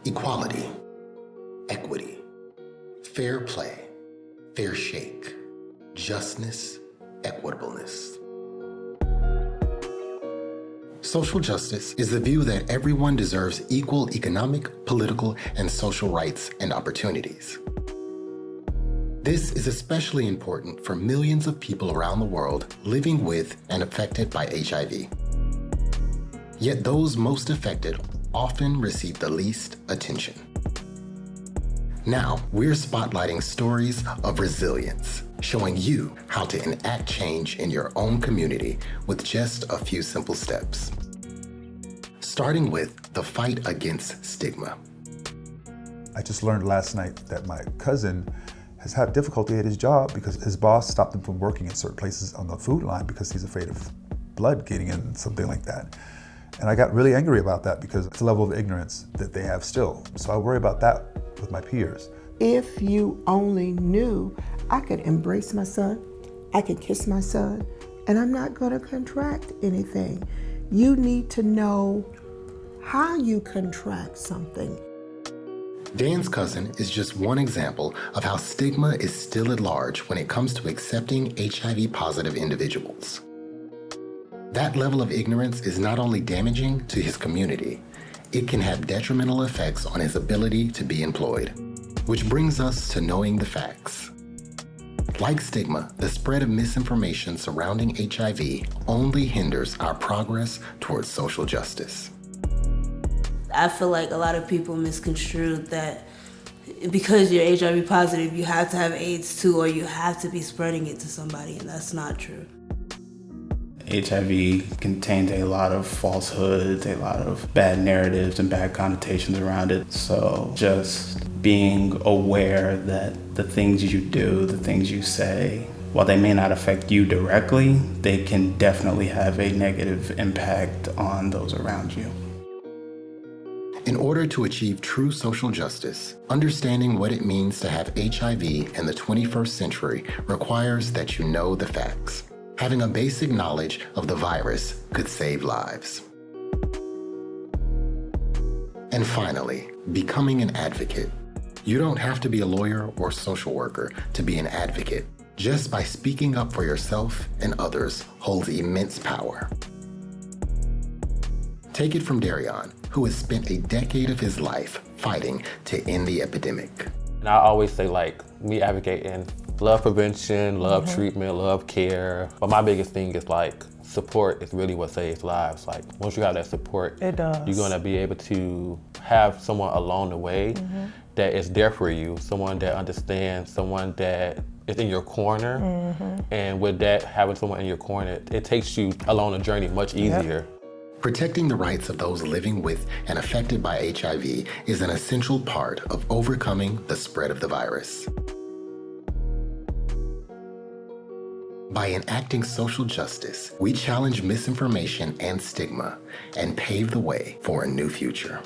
Equality, equity, fair play, fair shake, justness, equitableness. Social justice is the view that everyone deserves equal economic, political, and social rights and opportunities. This is especially important for millions of people around the world living with and affected by HIV. Yet those most affected often receive the least attention. Now, we're spotlighting stories of resilience, showing you how to enact change in your own community with just a few simple steps. Starting with the fight against stigma. I just learned last night that my cousin has had difficulty at his job because his boss stopped him from working at certain places on the food line because he's afraid of blood getting in, something like that. And I got really angry about that because it's a level of ignorance that they have still. So I worry about that with my peers. If you only knew, I could embrace my son, I could kiss my son, and I'm not gonna contract anything. You need to know how you contract something. Dan's cousin is just one example of how stigma is still at large when it comes to accepting HIV-positive individuals. That level of ignorance is not only damaging to his community, it can have detrimental effects on his ability to be employed. Which brings us to knowing the facts. Like stigma, the spread of misinformation surrounding HIV only hinders our progress towards social justice. I feel like a lot of people misconstrue that because you're HIV positive, you have to have AIDS too, or you have to be spreading it to somebody, and that's not true. HIV contains a lot of falsehoods, a lot of bad narratives and bad connotations around it. So just being aware that the things you do, the things you say, while they may not affect you directly, they can definitely have a negative impact on those around you. In order to achieve true social justice, understanding what it means to have HIV in the 21st century requires that you know the facts. Having a basic knowledge of the virus could save lives. And finally, becoming an advocate. You don't have to be a lawyer or social worker to be an advocate. Just by speaking up for yourself and others holds immense power. Take it from Darion, who has spent a decade of his life fighting to end the epidemic. And I always say, me advocating love prevention, love treatment, love care. But my biggest thing is support is really what saves lives. Once you have that support, it does. You're gonna be able to have someone along the way that is there for you, someone that understands, someone that is in your corner. And with that, having someone in your corner, it takes you along the journey much easier. Protecting the rights of those living with and affected by HIV is an essential part of overcoming the spread of the virus. By enacting social justice, we challenge misinformation and stigma and pave the way for a new future.